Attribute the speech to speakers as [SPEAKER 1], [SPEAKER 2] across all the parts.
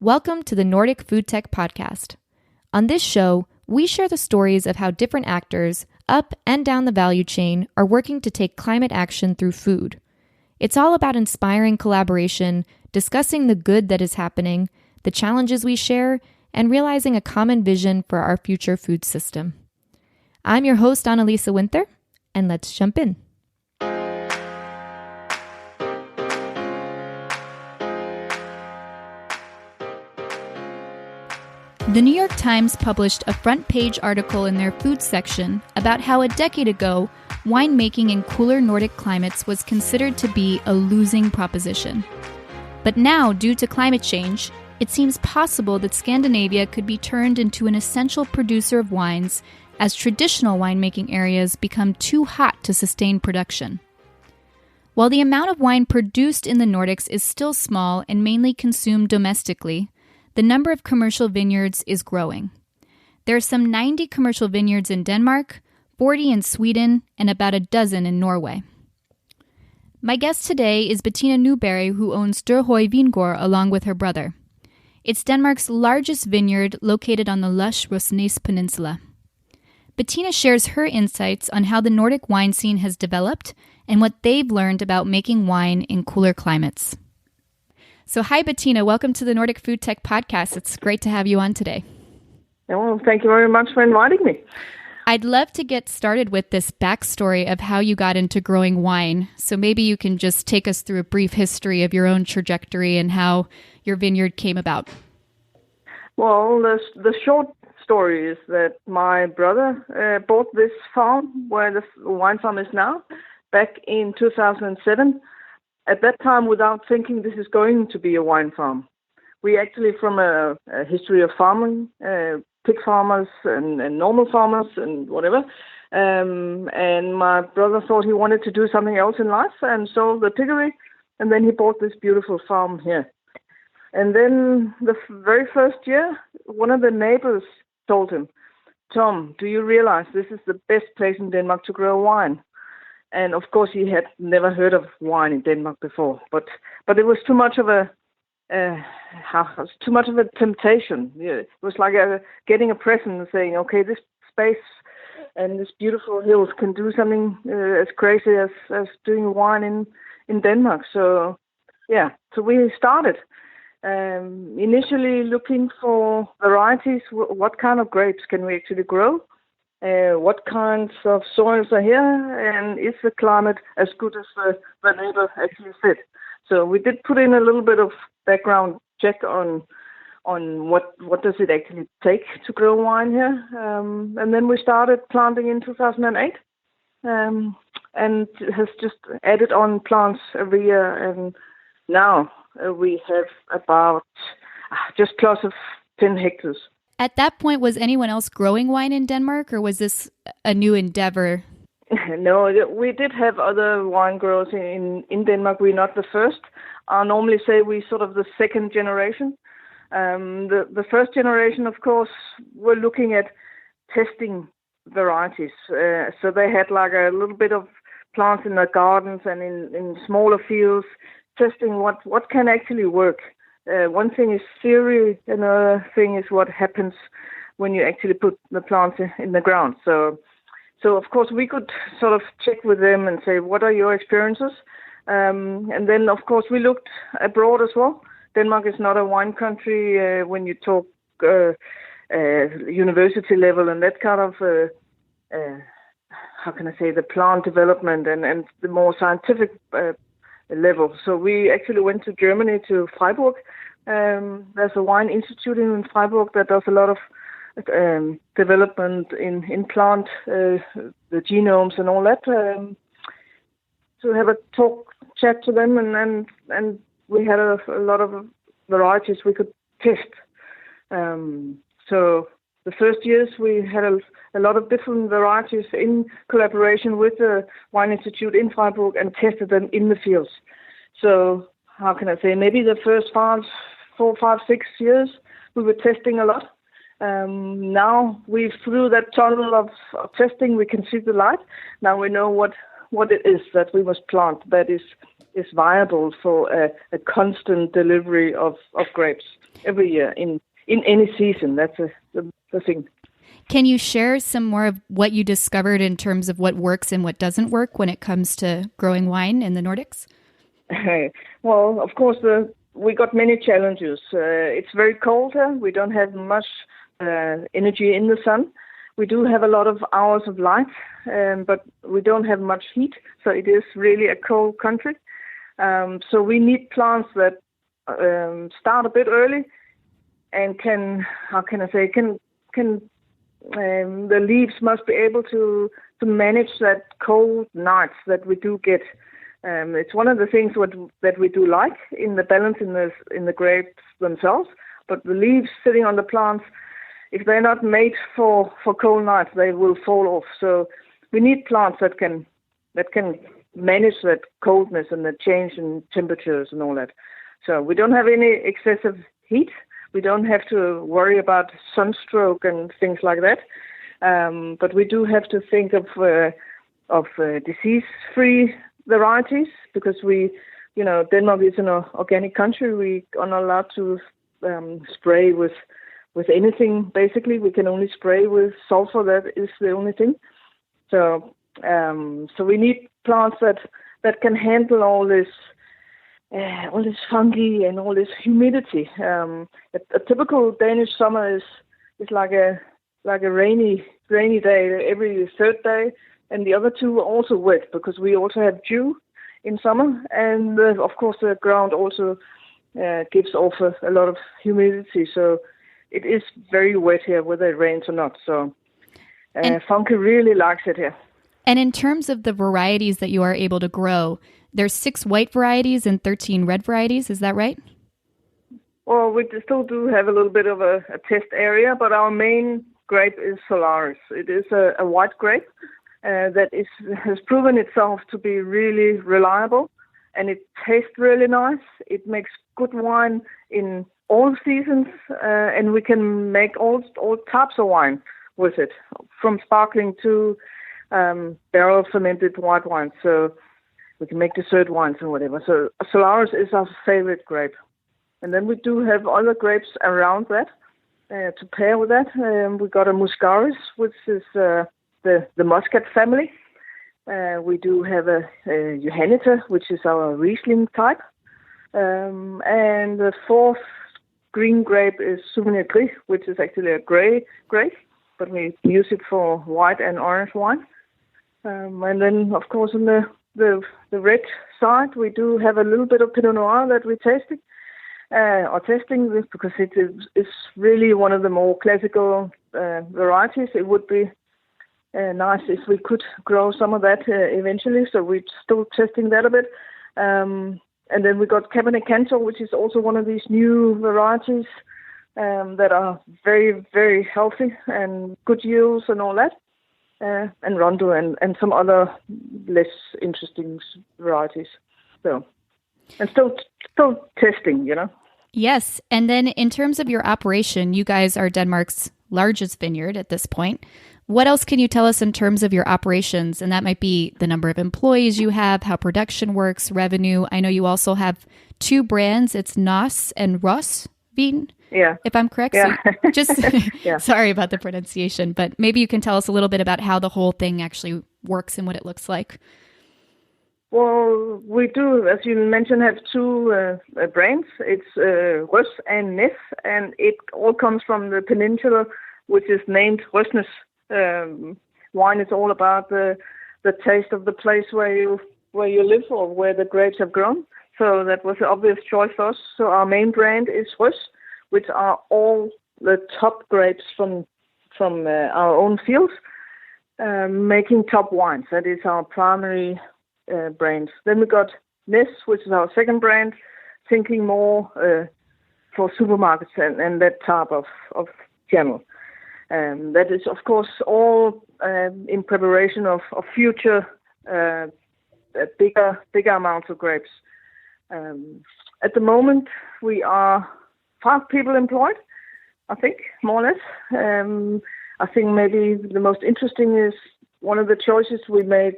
[SPEAKER 1] Welcome to the Nordic Food Tech Podcast. On this show, we share the stories of how different actors, up and down the value chain, are working to take climate action through food. It's all about inspiring collaboration, discussing the good that is happening, the challenges we share, and realizing a common vision for our future food system. I'm your host, Annalisa Winther, and let's jump in. The New York Times published a front-page article in their food section about how a decade ago, winemaking in cooler Nordic climates was considered to be a losing proposition. But now, due to climate change, it seems possible that Scandinavia could be turned into an essential producer of wines as traditional winemaking areas become too hot to sustain production. While the amount of wine produced in the Nordics is still small and mainly consumed domestically, the number of commercial vineyards is growing. There are some 90 commercial vineyards in Denmark, 40 in Sweden, and about a dozen in Norway. My guest today is Betina Newberry, who owns Dørhøj Vingård along with her brother. It's Denmark's largest vineyard located on the lush Rosnes Peninsula. Betina shares her insights on how the Nordic wine scene has developed and what they've learned about making wine in cooler climates. So hi, Betina. Welcome to the Nordic Food Tech Podcast. It's great to have you on today.
[SPEAKER 2] Well, thank you very much for inviting me.
[SPEAKER 1] I'd love to get started with this backstory of how you got into growing wine. So maybe you can just take us through a brief history of your own trajectory and how your vineyard came about.
[SPEAKER 2] Well, the short story is that my brother bought this farm where the wine farm is now back in 2007. At that time, without thinking this is going to be a wine farm. We actually, from a history of farming, pig farmers and normal farmers and whatever. And my brother thought he wanted to do something else in life and sold the piggery. And then he bought this beautiful farm here. And then the very first year, one of the neighbors told him, "Tom, do you realize this is the best place in Denmark to grow wine?" And of course, he had never heard of wine in Denmark before, but it was too much of a temptation. Yeah, it was like getting a present and saying, "Okay, this space and this beautiful hills can do something as crazy as doing wine in Denmark." So we started initially looking for varieties. What kind of grapes can we actually grow? What kinds of soils are here, and is the climate as good as the neighbor actually said? So we did put in a little bit of background check on what does it actually take to grow wine here, and then we started planting in 2008, and has just added on plants every year, and now we have about just close of 10 hectares.
[SPEAKER 1] At that point, was anyone else growing wine in Denmark, or was this a new endeavor?
[SPEAKER 2] No, we did have other wine growers in Denmark. We're not the first. I normally say we're sort of the second generation. The first generation, of course, were looking at testing varieties. So they had like a little bit of plants in their gardens and in smaller fields, testing what can actually work. One thing is theory, another thing is what happens when you actually put the plants in the ground. So of course we could sort of check with them and say, what are your experiences? And then of course we looked abroad as well. Denmark is not a wine country when you talk university level and that kind of, how can I say, the plant development and the more scientific level. So we actually went to Germany, to Freiburg. There's a wine institute in Freiburg that does a lot of development in plant, the genomes and all that. To have a chat to them, and we had a lot of varieties we could test. So the first years we had a lot of different varieties in collaboration with the Wine Institute in Freiburg and tested them in the fields. So how can I say, maybe the first 4, 5, 6 years we were testing a lot. Now we through that tunnel of testing we can see the light. Now we know what it is that we must plant that is viable for a constant delivery of grapes every year in any season. That's the thing.
[SPEAKER 1] Can you share some more of what you discovered in terms of what works and what doesn't work when it comes to growing wine in the Nordics?
[SPEAKER 2] Well, of course, we got many challenges. It's very cold here. We don't have much energy in the sun. We do have a lot of hours of light, but we don't have much heat. So it is really a cold country. So we need plants that start a bit early and the leaves must be able to manage that cold nights that we do get. It's one of the things that we do like in the balance in the grapes themselves. But the leaves sitting on the plants, if they're not made for cold nights, they will fall off. So we need plants that can manage that coldness and the change in temperatures and all that. So we don't have any excessive heat. We don't have to worry about sunstroke and things like that. But we do have to think of disease-free varieties because Denmark is an organic country. We are not allowed to spray with anything. Basically, we can only spray with sulfur. That is the only thing. So we need plants that can handle all this fungi and all this humidity. A typical Danish summer is like a rainy day every third day, and the other two are also wet because we also have dew in summer, and of course the ground also gives off a lot of humidity. So it is very wet here, whether it rains or not. So fungi really likes it here.
[SPEAKER 1] And in terms of the varieties that you are able to grow, there's 6 white varieties and 13 red varieties. Is that right?
[SPEAKER 2] Well, we still do have a little bit of a test area, but our main grape is Solaris. It is a white grape that has proven itself to be really reliable, and it tastes really nice. It makes good wine in all seasons, and we can make all types of wine with it, from sparkling to barrel fermented white wine. So we can make dessert wines and whatever. So Solaris is our favorite grape. And then we do have other grapes around that to pair with that. We got a Muscaris, which is the Muscat family. We do have a Johanniter, which is our Riesling type. And the fourth green grape is Souvenir Gris, which is actually a gray grape, but we use it for white and orange wine. And then, of course, on the red side, we do have a little bit of Pinot Noir that we're testing this because it is really one of the more classical varieties. It would be nice if we could grow some of that eventually, so we're still testing that a bit. And then we got Cabernet Cantor, which is also one of these new varieties that are very, very healthy and good yields and all that. And Rondo and some other less interesting varieties. So, and still testing,
[SPEAKER 1] Yes. And then in terms of your operation, you guys are Denmark's largest vineyard at this point. What else can you tell us in terms of your operations? And that might be the number of employees you have, how production works, revenue. I know you also have 2 brands. It's Nos and Ross Vin.
[SPEAKER 2] Yeah.
[SPEAKER 1] If I'm correct.
[SPEAKER 2] Yeah.
[SPEAKER 1] So just sorry about the pronunciation, but maybe you can tell us a little bit about how the whole thing actually works and what it looks like.
[SPEAKER 2] Well, we do, as you mentioned, have 2 brands. It's Røs and Nes, and it all comes from the peninsula, which is named Røsnes. Wine is all about the taste of the place where you live or where the grapes have grown. So that was an obvious choice for us. So our main brand is Røs, which are all the top grapes from our own fields, making top wines. That is our primary brand. Then we got Nes, which is our second brand, thinking more for supermarkets and that type of channel. That is, of course, all in preparation of future bigger amounts of grapes. At the moment, we are 5 people employed, I think, more or less. I think maybe the most interesting is one of the choices we made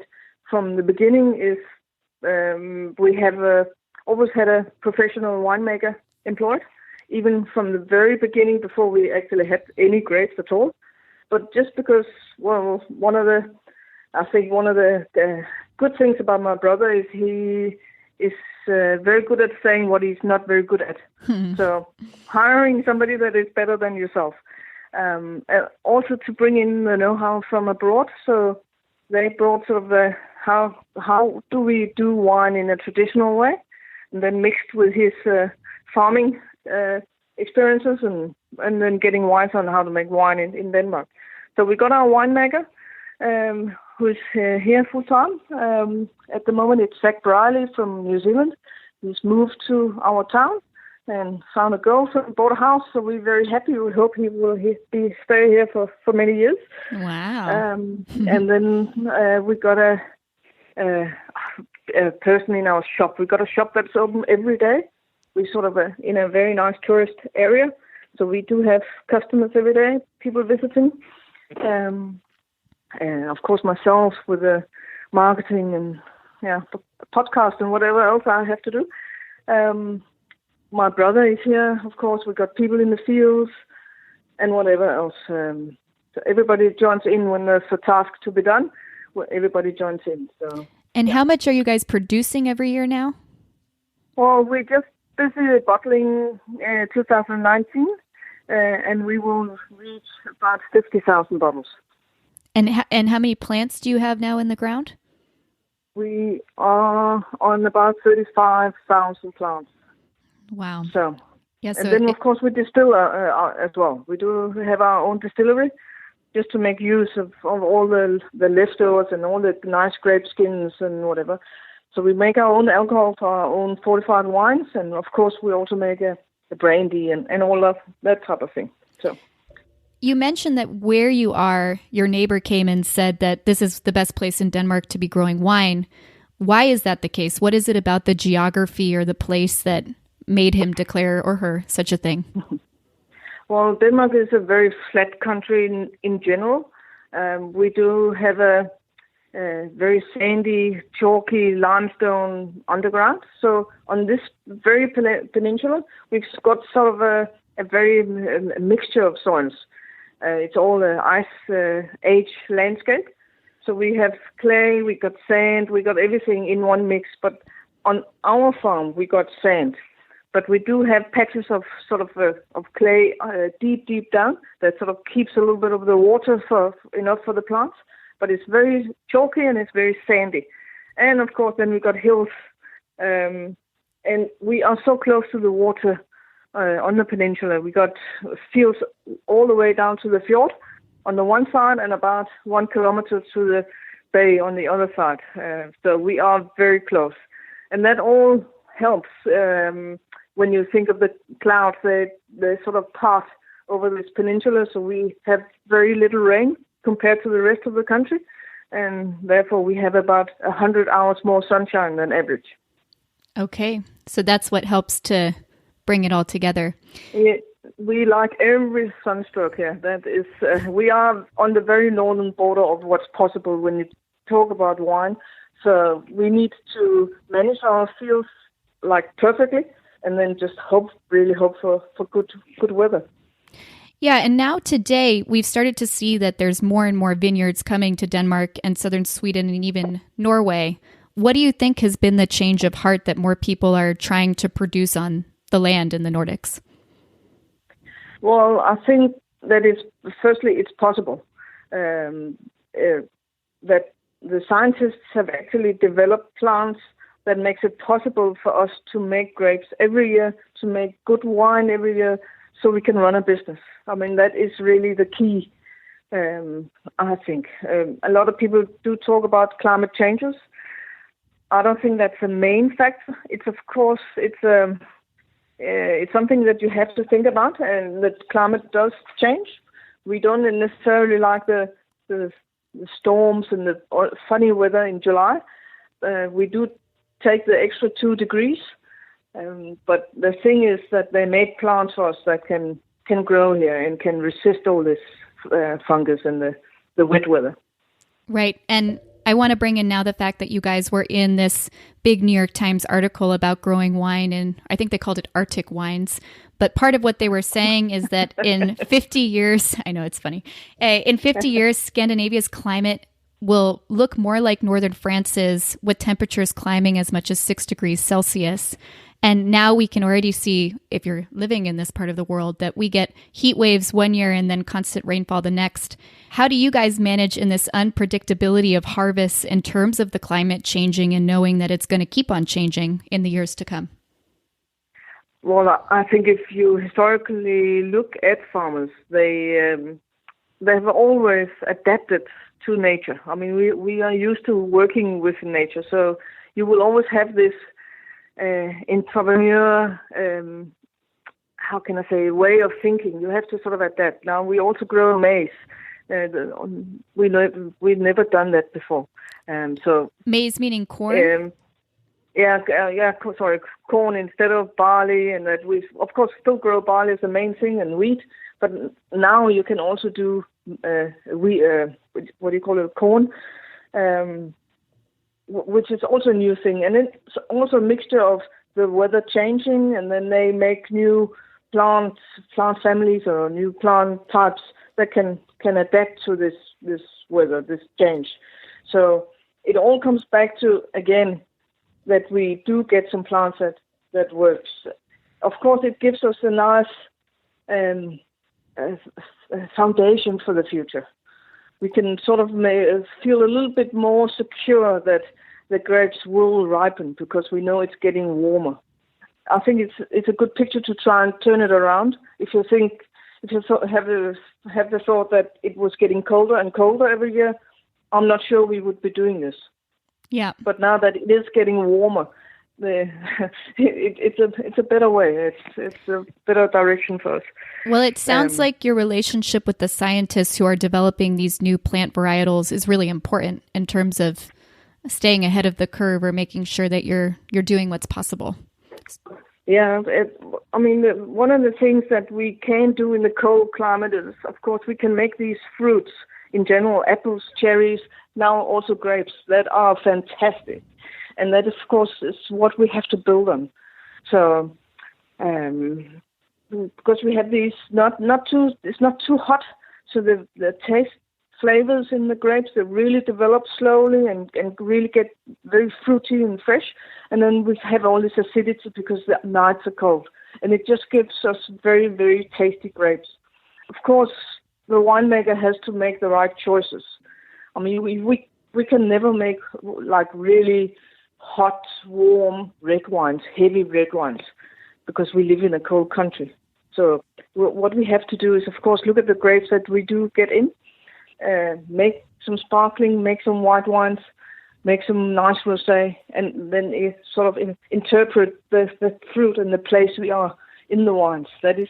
[SPEAKER 2] from the beginning is We have always had a professional winemaker employed, even from the very beginning before we actually had any grapes at all. But just because, well, one of the good things about my brother is he is very good at saying what he's not very good at. So hiring somebody that is better than yourself. Also to bring in the know-how from abroad. So they brought sort of the how do we do wine in a traditional way, and then mixed with his farming experiences and then getting wines on how to make wine in Denmark. So we got our winemaker who's here full time. At the moment it's Zach Briley from New Zealand. He's moved to our town and found a girlfriend and bought a house. So we're very happy. We hope he will stay here for many years.
[SPEAKER 1] Wow.
[SPEAKER 2] And then we got a person in our shop. We got a shop that's open every day. We sort of in a very nice tourist area. So we do have customers every day, people visiting. And of course myself with the marketing and podcast and whatever else I have to do. My brother is here, of course. We've got people in the fields and whatever else. So everybody joins in when there's a task to be done. Everybody joins in. So.
[SPEAKER 1] And how much are you guys producing every year now?
[SPEAKER 2] Well, we're just busy bottling 2019, and we will reach about 50,000 bottles.
[SPEAKER 1] And how many plants do you have now in the ground?
[SPEAKER 2] We are on about 35,000 plants.
[SPEAKER 1] Wow.
[SPEAKER 2] So,
[SPEAKER 1] yes,
[SPEAKER 2] and then of course we distill as well. We do have our own distillery, just to make use of all the leftovers and all the nice grape skins and whatever. So we make our own alcohol for our own fortified wines, and of course we also make a brandy and all of that type of thing. So.
[SPEAKER 1] You mentioned that where you are, your neighbor came and said that this is the best place in Denmark to be growing wine. Why is that the case? What is it about the geography or the place that made him declare or her such a thing?
[SPEAKER 2] Well, Denmark is a very flat country in general. We do have a very sandy, chalky limestone underground. So on this very peninsula, we've got sort of a very mixture of soils. It's all an ice age landscape. So we have clay, we got sand, we got everything in one mix. But on our farm, we got sand. But we do have patches of sort of clay deep down that sort of keeps a little bit of the water enough for the plants. But it's very chalky and it's very sandy. And of course, then we got hills, and we are so close to the water on the peninsula. We got fields all the way down to the fjord on the one side and about 1 kilometer to the bay on the other side. So we are very close, and that all helps. When you think of the clouds, they sort of pass over this peninsula, so we have very little rain compared to the rest of the country, and therefore we have about 100 hours more sunshine than average. Okay,
[SPEAKER 1] so that's what helps to bring it all together.
[SPEAKER 2] Yeah, we like every sunstroke here. That is, we are on the very northern border of what's possible when you talk about wine. So we need to manage our fields like perfectly, and then just really hope for good weather.
[SPEAKER 1] Yeah, and now today we've started to see that there's more and more vineyards coming to Denmark and southern Sweden and even Norway. What do you think has been the change of heart that more people are trying to produce on the land in the Nordics?
[SPEAKER 2] Well, I think that firstly it's possible. That the scientists have actually developed plants that makes it possible for us to make grapes every year, to make good wine every year, so we can run a business. I mean, that is really the key, I think. A lot of people do talk about climate changes. I don't think that's the main factor. It's, of course, it's something that you have to think about, and that climate does change. We don't necessarily like the storms and the funny weather in July. We do take the extra 2 degrees, but the thing is that they made plants for us that can grow here and can resist all this fungus and the wet weather.
[SPEAKER 1] Right. And I want to bring in now the fact that you guys were in this big New York Times article about growing wine, and I think they called it Arctic wines. But part of what they were saying is that in 50 years, I know it's funny, in 50 years, Scandinavia's climate will look more like northern France's, with temperatures climbing as much as 6 degrees Celsius. And now we can already see, if you're living in this part of the world, that we get heat waves one year and then constant rainfall the next. How do you guys manage in this unpredictability of harvests in terms of the climate changing and knowing that it's going to keep on changing in the years to come?
[SPEAKER 2] Well, I think if you historically look at farmers, they've always adapted to nature. I mean, we are used to working with nature, so you will always have this entrepreneur, how can I say, way of thinking. You have to sort of adapt. Now, we also grow maize. We've never done that before. So
[SPEAKER 1] maize meaning corn?
[SPEAKER 2] Corn instead of barley, and that we, of course, still grow barley as the main thing and wheat, but now you can also do corn, which is also a new thing, and it's also a mixture of the weather changing, and then they make new plant families or new plant types that can adapt to this weather, this change. So it all comes back to, again, that we do get some plants that works. Of course, it gives us a nice foundation for the future. We can sort of feel a little bit more secure that the grapes will ripen because we know it's getting warmer. I think it's a good picture to try and turn it around. If you have the thought that it was getting colder and colder every year, I'm not sure we would be doing this.
[SPEAKER 1] Yeah.
[SPEAKER 2] But now that it is getting warmer, it's a better way. It's a better direction for us.
[SPEAKER 1] Well, it sounds like your relationship with the scientists who are developing these new plant varietals is really important in terms of staying ahead of the curve or making sure that you're doing what's possible.
[SPEAKER 2] Yeah, one of the things that we can do in the cold climate is, of course, we can make these fruits in general, apples, cherries, now also grapes, that are fantastic. And that, of course, is what we have to build on. So, because we have these it's not too hot, so the taste flavors in the grapes, they really develop slowly and really get very fruity and fresh. And then we have all this acidity because the nights are cold. And it just gives us very, very tasty grapes. Of course, the winemaker has to make the right choices. I mean, we can never make like really hot, warm red wines, heavy red wines, because we live in a cold country. So what we have to do is, of course, look at the grapes that we do get in, make some sparkling, make some white wines, make some nice rosé, and then sort of interpret the fruit and the place we are in the wines. That is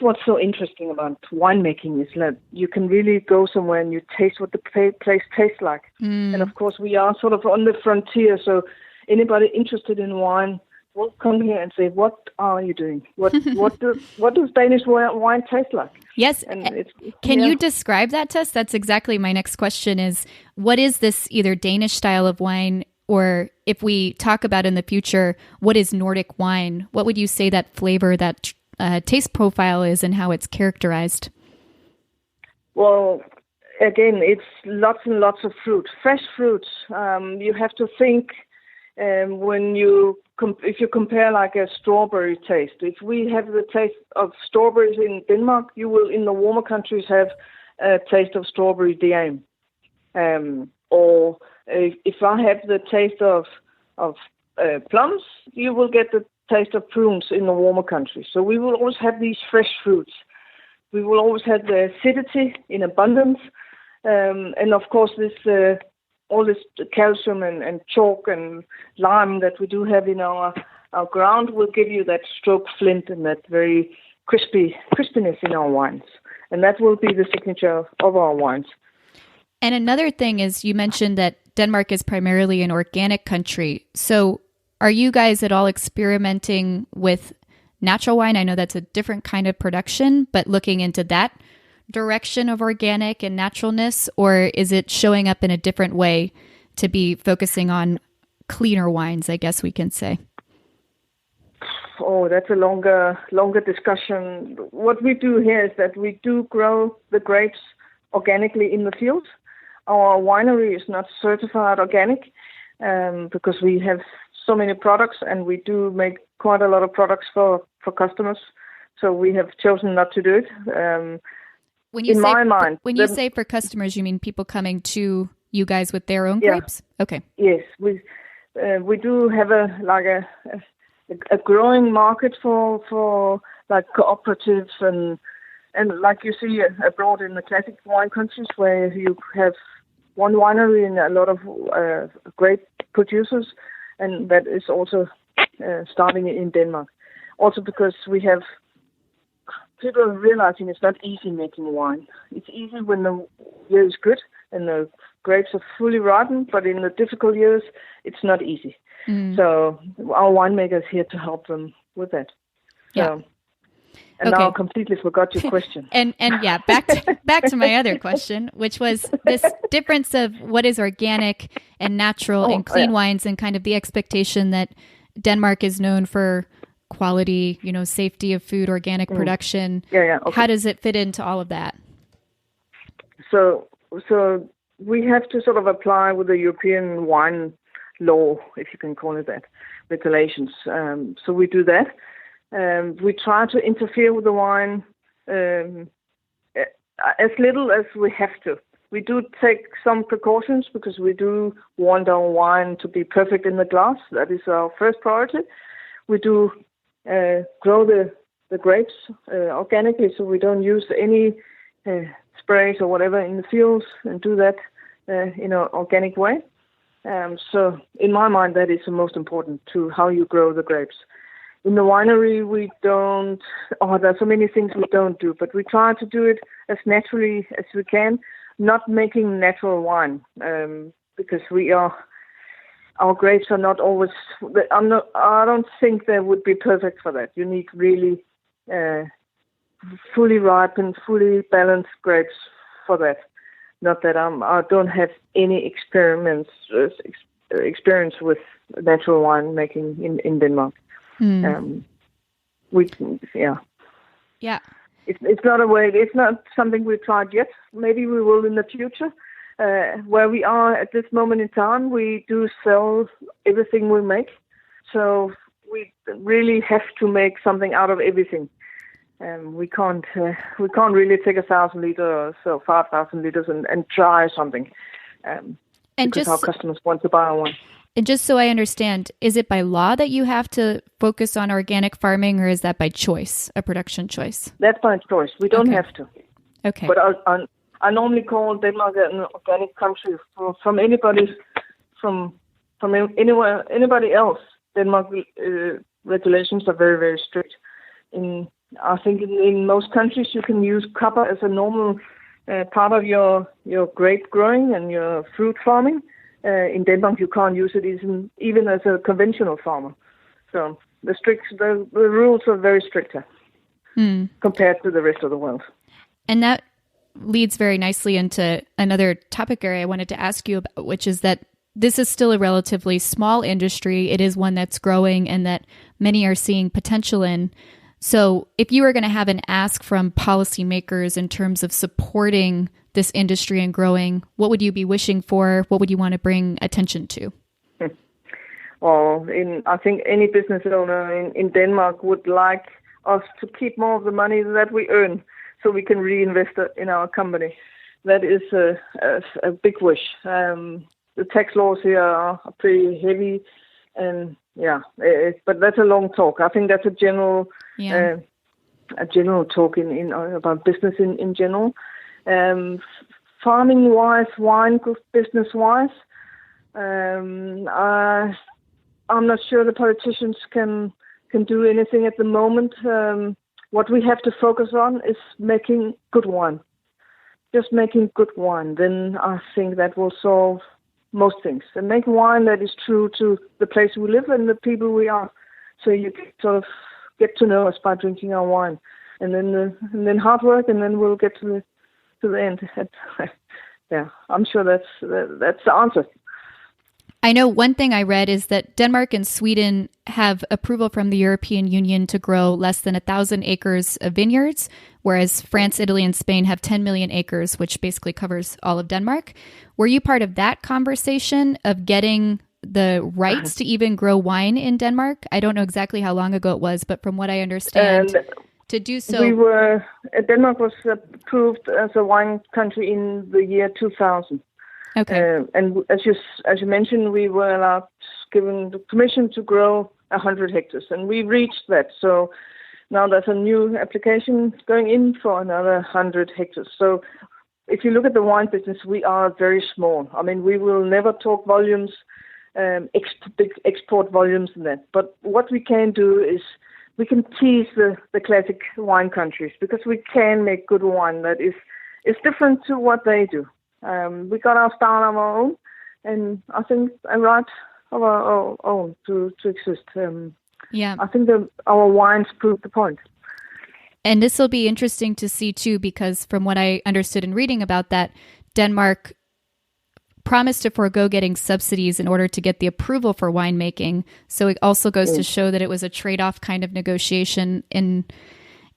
[SPEAKER 2] what's so interesting about winemaking, is that you can really go somewhere and you taste what the place tastes like. And of course, we are sort of on the frontier, so anybody interested in wine will come here and say, "What are you doing? What does Danish wine taste like?"
[SPEAKER 1] Yes. Can you describe that to us? That's exactly my next question is, what is this either Danish style of wine, or if we talk about in the future, what is Nordic wine? What would you say that flavor, that taste profile is, and how it's characterized?
[SPEAKER 2] Well, again, it's lots and lots of fruit, fresh fruits. You have to think if you compare like a strawberry taste. If we have the taste of strawberries in Denmark, you will in the warmer countries have a taste of strawberry DM. Or if I have the taste of plums, you will get the taste of prunes in the warmer countries. So we will always have these fresh fruits. We will always have the acidity in abundance. And of course, all this calcium and chalk and lime that we do have in our ground will give you that stroke flint and that very crispiness in our wines. And that will be the signature of our wines.
[SPEAKER 1] And another thing is, you mentioned that Denmark is primarily an organic country. So are you guys at all experimenting with natural wine? I know that's a different kind of production, but looking into that direction of organic and naturalness, or is it showing up in a different way to be focusing on cleaner wines, I guess we can say?
[SPEAKER 2] Oh, that's a longer discussion. What we do here is that we do grow the grapes organically in the field. Our winery is not certified organic because we have so many products, and we do make quite a lot of products for customers. So we have chosen not to do it.
[SPEAKER 1] When you say for customers, you mean people coming to you guys with their own grapes? Okay.
[SPEAKER 2] Yes, we do have a growing market for like cooperatives and like you see abroad in the classic wine countries where you have one winery and a lot of grape producers, and that is also starting in Denmark. Also because we have people realizing it's not easy making wine. It's easy when the year is good and the grapes are fully ripened, but in the difficult years, it's not easy. So our winemaker is here to help them with that. So, and now I completely forgot your question.
[SPEAKER 1] and yeah, back to my other question, which was this difference of what is organic and natural and clean wines, and kind of the expectation that Denmark is known for quality, safety of food, organic production.
[SPEAKER 2] Okay.
[SPEAKER 1] How does it fit into all of that?
[SPEAKER 2] So we have to sort of apply with the European wine law, if you can call it that, regulations. So we do that. We try to interfere with the wine as little as we have to. We do take some precautions because we do want our wine to be perfect in the glass. That is our first priority. We do grow the grapes organically, so we don't use any sprays or whatever in the fields, and do that in an organic way. So in my mind, that is the most important to how you grow the grapes. In the winery, we don't, there's so many things we don't do, but we try to do it as naturally as we can, not making natural wine, because our grapes are not always, I don't think they would be perfect for that. You need really fully ripened, fully balanced grapes for that. Not that I don't have any experience with natural wine making in Denmark.
[SPEAKER 1] Yeah.
[SPEAKER 2] It's not a way. It's not something we've tried yet. Maybe we will in the future. Where we are at this moment in time, we do sell everything we make, so we really have to make something out of everything. We can't really take 1,000 liters or so 5,000 liters and try something. And because our customers want to buy our wine.
[SPEAKER 1] And just so I understand, is it by law that you have to focus on organic farming, or is that by choice, a production choice?
[SPEAKER 2] That's by choice. We don't have to.
[SPEAKER 1] Okay.
[SPEAKER 2] But I normally call Denmark an organic country from anybody, from anybody else. Denmark regulations are very, very strict. I think in most countries you can use copper as a normal part of your grape growing and your fruit farming. In Denmark, you can't use it even as a conventional farmer. So the rules are very stricter compared to the rest of the world.
[SPEAKER 1] And that leads very nicely into another topic area I wanted to ask you about, which is that this is still a relatively small industry. It is one that's growing and that many are seeing potential in. So if you were going to have an ask from policymakers in terms of supporting this industry and growing, what would you be wishing for? What would you want to bring attention to?
[SPEAKER 2] Well, I think any business owner in Denmark would like us to keep more of the money that we earn so we can reinvest it in our company. That is a big wish. The tax laws here are pretty heavy, and but that's a long talk. I think that's a general talk in about business in general. Farming wise, wine business wise, I'm not sure the politicians can do anything at the moment. What we have to focus on is making good wine. Just making good wine. Then I think that will solve most things. And make wine that is true to the place we live and the people we are. So you can sort of get to know us by drinking our wine. And then hard work, and then we'll get to to the end. Yeah, I'm sure that's the answer.
[SPEAKER 1] I know one thing I read is that Denmark and Sweden have approval from the European Union to grow less than 1,000 acres of vineyards, whereas France, Italy, and Spain have 10 million acres, which basically covers all of Denmark. Were you part of that conversation of getting the rights to even grow wine in Denmark? I don't know exactly how long ago it was, but from what I understand, to do so...
[SPEAKER 2] Denmark was approved as a wine country in the year 2000.
[SPEAKER 1] Okay.
[SPEAKER 2] And as you mentioned, we were allowed, given the permission to grow 100 hectares, and we reached that. So now there's a new application going in for another 100 hectares. So if you look at the wine business, we are very small. I mean, we will never talk volumes, big export volumes and that. But what we can do is we can tease the classic wine countries, because we can make good wine that is different to what they do. We got our style of our own, and I think a right of our own to exist. I think our wines prove the point.
[SPEAKER 1] And this will be interesting to see too, because from what I understood in reading about that, Denmark promised to forego getting subsidies in order to get the approval for winemaking. So it also goes to show that it was a trade-off kind of negotiation in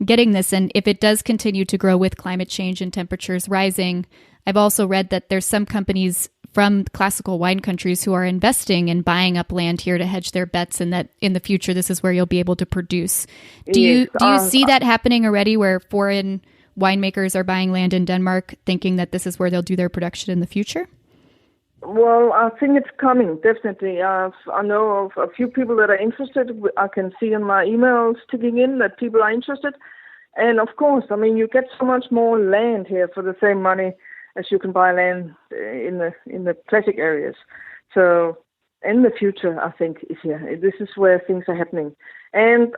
[SPEAKER 1] getting this. And if it does continue to grow with climate change and temperatures rising, I've also read that there's some companies from classical wine countries who are investing in buying up land here to hedge their bets, and that in the future, this is where you'll be able to produce. Do you see that happening already, where foreign winemakers are buying land in Denmark, thinking that this is where they'll do their production in the future?
[SPEAKER 2] Well, I think it's coming, definitely. I know of a few people that are interested. I can see in my emails ticking in that people are interested. And of course, I mean, you get so much more land here for the same money as you can buy land in the classic areas. So in the future, I think, is here. This is where things are happening. And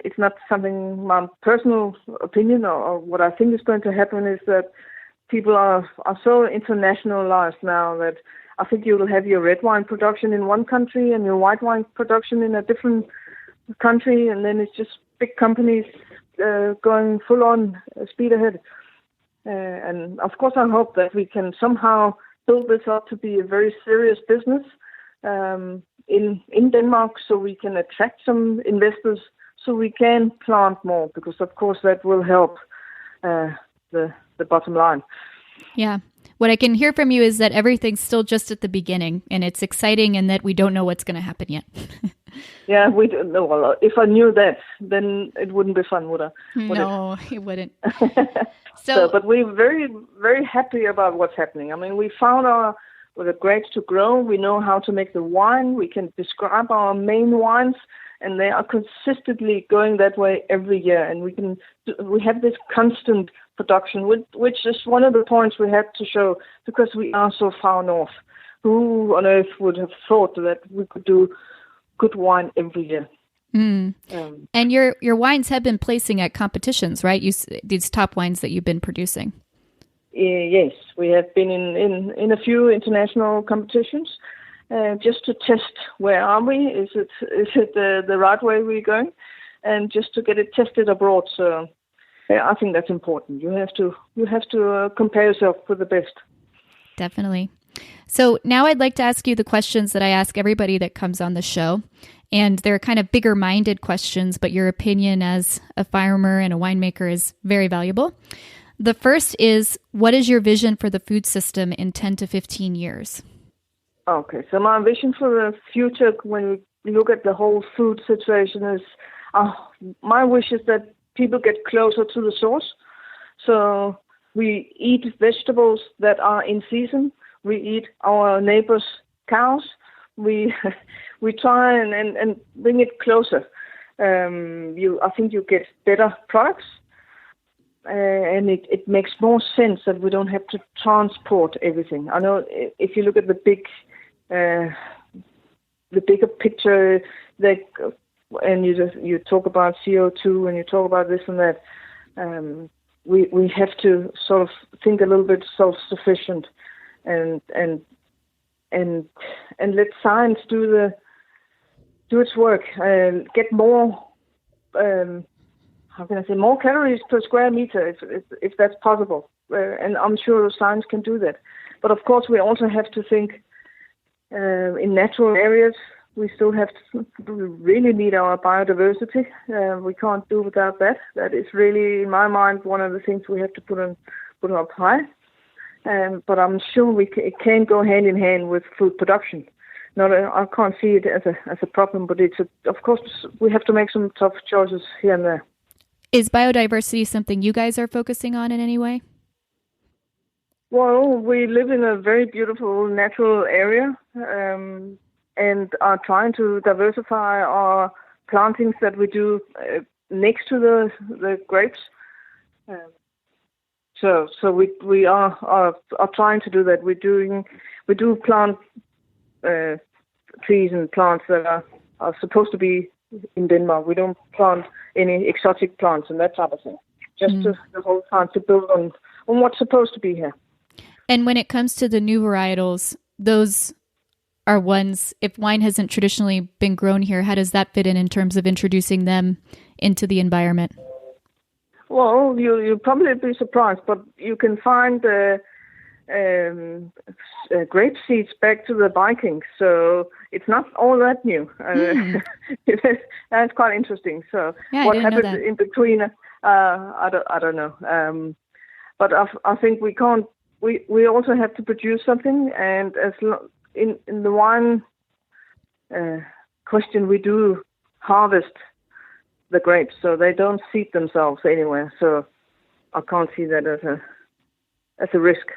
[SPEAKER 2] it's not something, my personal opinion or what I think is going to happen is that people are so internationalized now that I think you will have your red wine production in one country and your white wine production in a different country, and then it's just big companies going full on speed ahead. And of course, I hope that we can somehow build this up to be a very serious business in Denmark, so we can attract some investors, so we can plant more, because of course that will help the bottom line.
[SPEAKER 1] Yeah. What I can hear from you is that everything's still just at the beginning, and it's exciting, and that we don't know what's going to happen yet.
[SPEAKER 2] Yeah, we don't know. Well, if I knew that, then it wouldn't be fun, would it?
[SPEAKER 1] No, it wouldn't.
[SPEAKER 2] But we're very, very happy about what's happening. I mean, we found the grapes to grow. We know how to make the wine. We can describe our main wines, and they are consistently going that way every year. And we have this constant production, which is one of the points we had to show, because we are so far north. Who on earth would have thought that we could do good wine every year?
[SPEAKER 1] And your wines have been placing at competitions, right? These top wines that you've been producing.
[SPEAKER 2] Yes, we have been in a few international competitions, just to test where are we. Is it the right way we're going, and just to get it tested abroad. So I think that's important. You have to compare yourself with the best. Definitely.
[SPEAKER 1] So now I'd like to ask you the questions that I ask everybody that comes on the show. And they're kind of bigger-minded questions, but your opinion as a farmer and a winemaker is very valuable. The first is, what is your vision for the food system in 10 to 15 years?
[SPEAKER 2] Okay, so my vision for the future, when we look at the whole food situation, is my wish is that people get closer to the source. So we eat vegetables that are in season. We eat our neighbors' cows. We try and bring it closer. I think you get better products, and it makes more sense that we don't have to transport everything. I know if you look at the bigger picture, and you talk about CO2 and you talk about this and that, we have to sort of think a little bit self-sufficient and let science do its work, and get more how can I say, more calories per square meter, if that's possible. And I'm sure science can do that. But of course, we also have to think in natural areas. We still have to really need our biodiversity. We can't do without that. That is really, in my mind, one of the things we have to put up high. But I'm sure it can go hand in hand with food production. I can't see it as a problem, but of course, we have to make some tough choices here and there.
[SPEAKER 1] Is biodiversity something you guys are focusing on in any way?
[SPEAKER 2] Well, we live in a very beautiful natural area and are trying to diversify our plantings that we do next to the grapes. So we are trying to do that. We do plant trees and plants that are supposed to be in Denmark. We don't plant any exotic plants and that type of thing. Just the whole time to build on what's supposed to be here.
[SPEAKER 1] And when it comes to the new varietals, those are ones, if wine hasn't traditionally been grown here, how does that fit in terms of introducing them into the environment?
[SPEAKER 2] Well, you'll probably be surprised, but you can find grape seeds back to the Vikings, so it's not all that new. That's quite interesting. So what happened in between, I don't know. But I think we can't. We also have to produce something, and in the wine question, we do harvest the grapes, so they don't seed themselves anywhere. So I can't see that as a risk.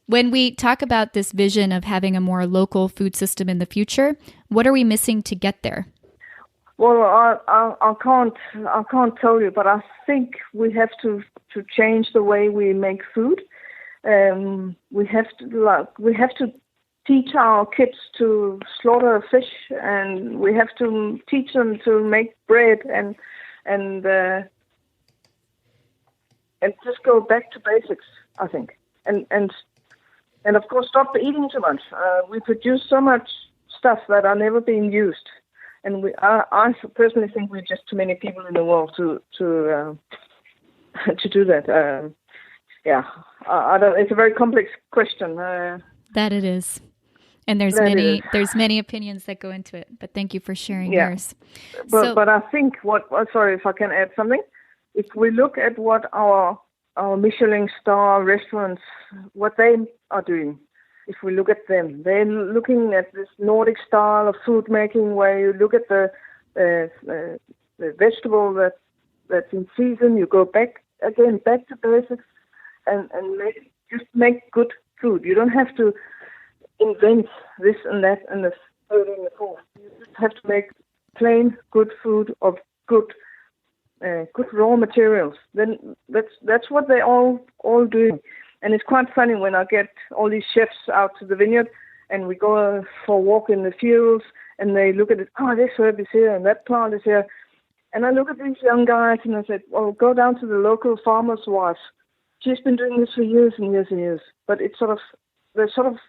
[SPEAKER 1] When we talk about this vision of having a more local food system in the future, what are we missing to get there?
[SPEAKER 2] Well, I can't tell you, but I think we have to change the way we make food. We have to teach our kids to slaughter fish, and we have to teach them to make bread and just go back to basics, I think. And of course, stop eating too much. We produce so much stuff that are never being used, and I personally think we're just too many people in the world to do that. I don't. It's a very complex question.
[SPEAKER 1] That it is, and there's many opinions that go into it. But thank you for sharing yours.
[SPEAKER 2] But I think sorry if I can add something. If we look at what our Michelin star restaurants, what they are doing, if we look at them, they're looking at this Nordic style of food making, where you look at the vegetable that's in season, you go back to basics, and make good food. You don't have to invent this and that and the third and the fourth. You just have to make plain good food of good raw materials. Then that's what they all doing. And it's quite funny when I get all these chefs out to the vineyard and we go for a walk in the fields and they look at it. Oh, this herb is here and that plant is here. And I look at these young guys and I said, well, go down to the local farmer's wife. She's been doing this for years and years and years. But it's there's sort of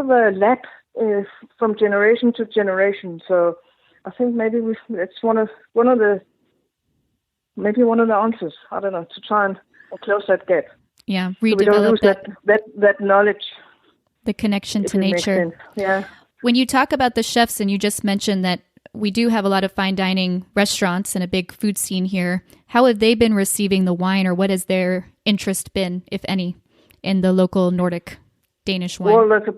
[SPEAKER 2] a lap from generation to generation. So I think maybe it's one of the answers. I don't know, to try and close that gap.
[SPEAKER 1] Yeah, redevelop
[SPEAKER 2] so we don't lose that knowledge.
[SPEAKER 1] The connection to nature.
[SPEAKER 2] Yeah.
[SPEAKER 1] When you talk about the chefs, and you just mentioned that we do have a lot of fine dining restaurants and a big food scene here, how have they been receiving the wine, or what has their interest been, if any, in the local Nordic Danish wine?
[SPEAKER 2] Well, there's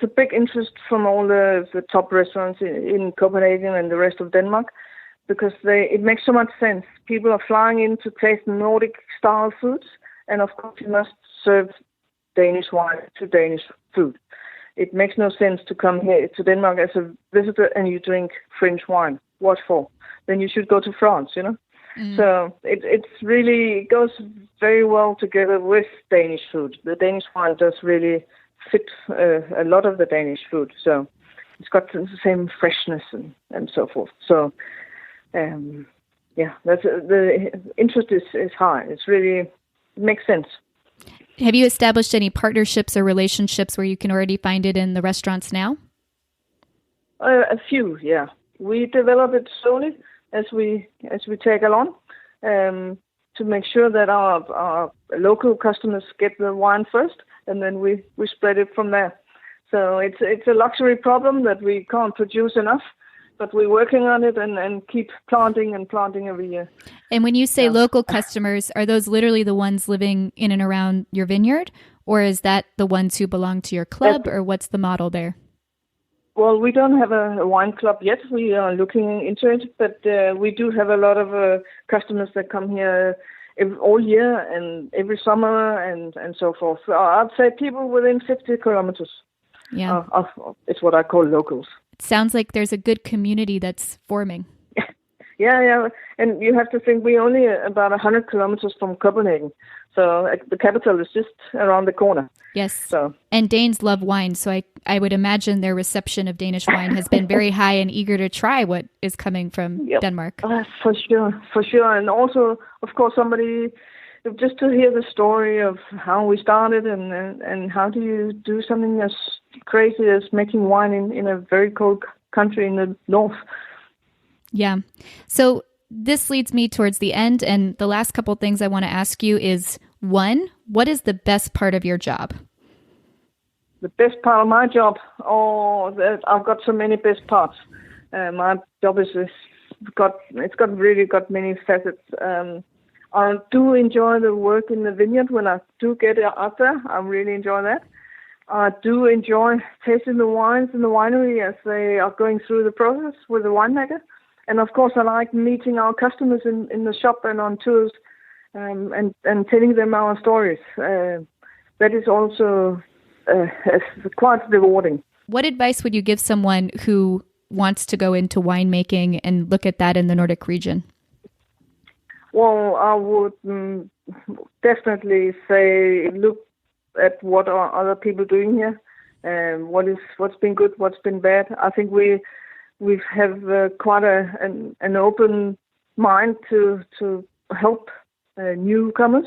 [SPEAKER 2] a big interest from all the top restaurants in Copenhagen and the rest of Denmark, because it makes so much sense. People are flying in to taste Nordic style foods, and of course you must serve Danish wine to Danish food. It makes no sense to come here to Denmark as a visitor and you drink French wine. What for? Then you should go to France, you know? So it goes very well together with Danish food. The Danish wine does really fit a lot of the Danish food. So it's got the same freshness and so forth. So, the interest is high. It makes sense.
[SPEAKER 1] Have you established any partnerships or relationships where you can already find it in the restaurants now?
[SPEAKER 2] A few, yeah. We develop it slowly. as we take along, to make sure that our local customers get the wine first, and then we spread it from there. So it's a luxury problem that we can't produce enough, but we're working on it and keep planting every year.
[SPEAKER 1] And when you say local customers, are those literally the ones living in and around your vineyard? Or is that the ones who belong to your club, or what's the model there?
[SPEAKER 2] Well, we don't have a wine club yet. We are looking into it, but we do have a lot of customers that come here all year and every summer and so forth. So I'd say people within 50 kilometers.
[SPEAKER 1] Yeah.
[SPEAKER 2] It's what I call locals.
[SPEAKER 1] It sounds like there's a good community that's forming.
[SPEAKER 2] Yeah. And you have to think we're only about 100 kilometers from Copenhagen. So the capital is just around the corner.
[SPEAKER 1] Yes.
[SPEAKER 2] So.
[SPEAKER 1] And Danes love wine. So I would imagine their reception of Danish wine has been very high and eager to try what is coming from Denmark.
[SPEAKER 2] For sure. And also, of course, somebody just to hear the story of how we started and how do you do something as crazy as making wine in a very cold country in the north.
[SPEAKER 1] Yeah. So this leads me towards the end. And the last couple of things I want to ask you is, one, what is the best part of your job?
[SPEAKER 2] The best part of my job? I've got so many best parts. My job it's really got many facets. I do enjoy the work in the vineyard when I do get out there. I really enjoy that. I do enjoy tasting the wines in the winery as they are going through the process with the winemaker. And of course, I like meeting our customers in the shop and on tours and telling them our stories. That is also quite rewarding.
[SPEAKER 1] What advice would you give someone who wants to go into winemaking and look at that in the Nordic region?
[SPEAKER 2] Well, I would definitely say look at what are other people doing here, what's been good, what's been bad. I think we have quite an open mind to help newcomers,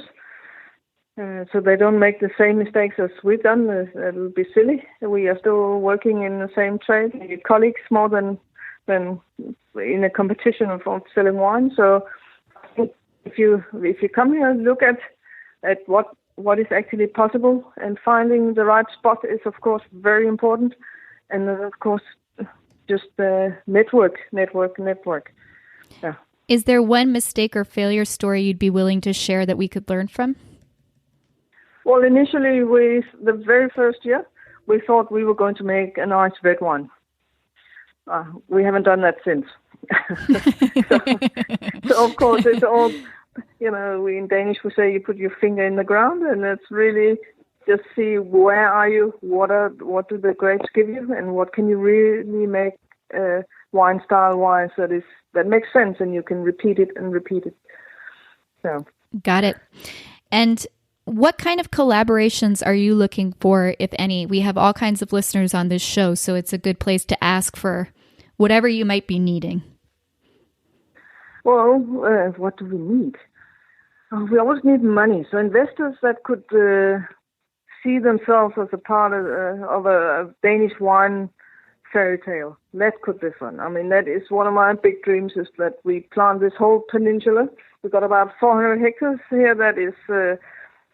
[SPEAKER 2] so they don't make the same mistakes as we've done. It would be silly. We are still working in the same trade, colleagues more than in a competition of selling wine. So if you come here and look at what is actually possible, and finding the right spot is of course very important, and then of course just network. Yeah.
[SPEAKER 1] Is there one mistake or failure story you'd be willing to share that we could learn from?
[SPEAKER 2] Well, initially, the very first year, we thought we were going to make a nice red wine. We haven't done that since. so of course, it's all, we in Danish, we say you put your finger in the ground, and it's really just see where are you, what do the grapes give you, and what can you really make wine style wise that makes sense, and you can repeat it. So. Got
[SPEAKER 1] it. And what kind of collaborations are you looking for, if any? We have all kinds of listeners on this show, so it's a good place to ask for whatever you might be needing.
[SPEAKER 2] Well, what do we need? We always need money. So investors that could see themselves as a part of a Danish wine fairy tale. That could be fun. I mean, that is one of my big dreams, is that we plant this whole peninsula. We've got about 400 hectares here that is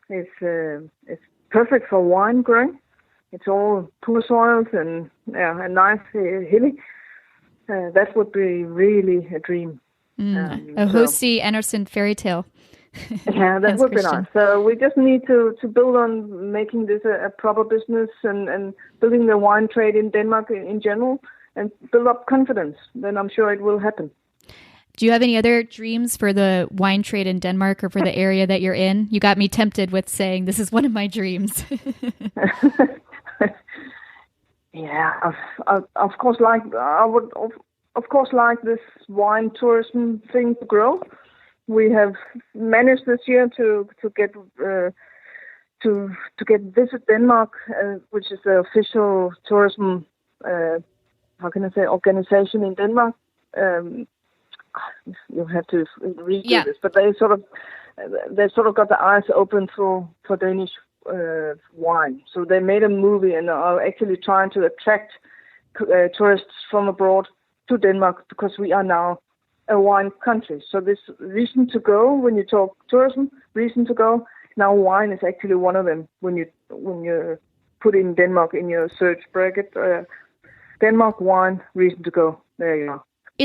[SPEAKER 2] it's perfect for wine growing. It's all poor soils and nice hilly. That would be really a dream.
[SPEAKER 1] A H.C. Andersen fairy tale.
[SPEAKER 2] Yeah, that would be nice. So we just need to build on making this a proper business and building the wine trade in Denmark in general, and build up confidence. Then I'm sure it will happen.
[SPEAKER 1] Do you have any other dreams for the wine trade in Denmark or for the area that you're in? You got me tempted with saying this is one of my dreams.
[SPEAKER 2] Yeah, of course. I would of course like this wine tourism thing to grow. We have managed this year to get Visit Denmark, which is the official tourism organization in Denmark. You have to read this, but they sort of got the eyes open for Danish wine. So they made a movie and are actually trying to attract tourists from abroad to Denmark, because we are now a wine country. So this reason to go, when you talk tourism, reason to go, now wine is actually one of them. When you put in Denmark in your search bracket, Denmark wine, reason to go. There you are.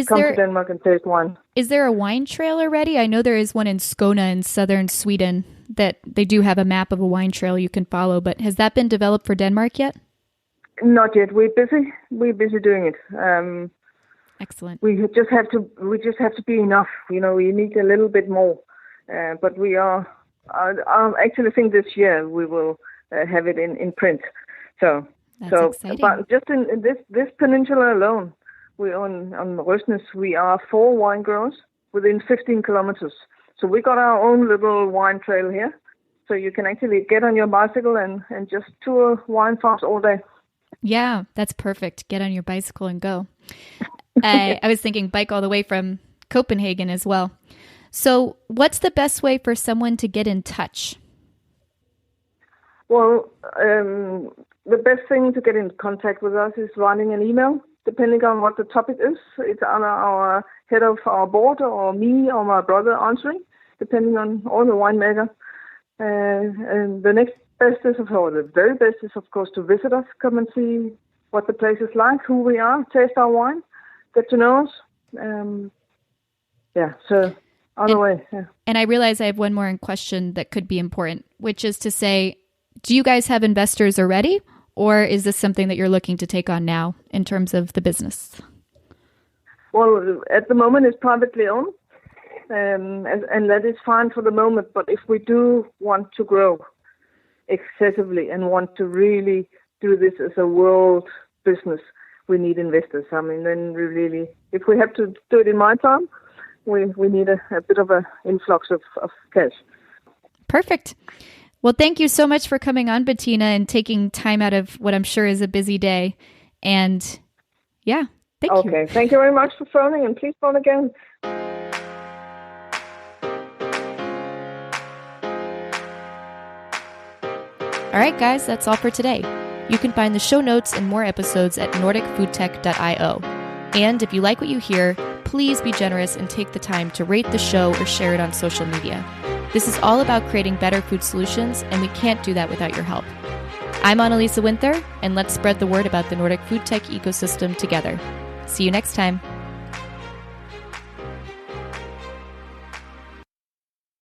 [SPEAKER 2] Come to Denmark and taste wine.
[SPEAKER 1] Is there a wine trail already? I know there is one in Skåne in southern Sweden that they do have a map of a wine trail you can follow, but has that been developed for Denmark yet?
[SPEAKER 2] Not yet. We're busy doing it.
[SPEAKER 1] Excellent.
[SPEAKER 2] We just have to be enough. We need a little bit more. But we are. I actually think this year we will have it in print.
[SPEAKER 1] That's exciting.
[SPEAKER 2] But just in this peninsula alone, we on Røsnes, we are 4 wine growers within 15 kilometers. So we got our own little wine trail here. So you can actually get on your bicycle and just tour wine farms all day.
[SPEAKER 1] Yeah, that's perfect. Get on your bicycle and go. I was thinking bike all the way from Copenhagen as well. So what's the best way for someone to get in touch?
[SPEAKER 2] Well, the best thing to get in contact with us is writing an email, depending on what the topic is. It's on our head of our board or me or my brother answering, depending on all the winemaker. And the next best is, or the very best is, of course, to visit us, come and see what the place is like, who we are, taste our wine, get to know us. So on the way. Yeah.
[SPEAKER 1] And I realize I have one more question that could be important, which is to say, do you guys have investors already, or is this something that you're looking to take on now in terms of the business?
[SPEAKER 2] Well, at the moment it's privately owned, and that is fine for the moment. But if we do want to grow excessively and want to really do this as a world business, we need investors. I mean, then we really, if we have to do it in my time, we need a bit of an influx of cash. Perfect.
[SPEAKER 1] Well, thank you so much for coming on, Betina, and taking time out of what I'm sure is a busy day. And thank you.
[SPEAKER 2] Okay, thank you very much for phoning, and please phone again.
[SPEAKER 1] All right, guys, that's all for today. You can find the show notes and more episodes at nordicfoodtech.io. And if you like what you hear, please be generous and take the time to rate the show or share it on social media. This is all about creating better food solutions, and we can't do that without your help. I'm Annalisa Winther, and let's spread the word about the Nordic food tech ecosystem together. See you next time.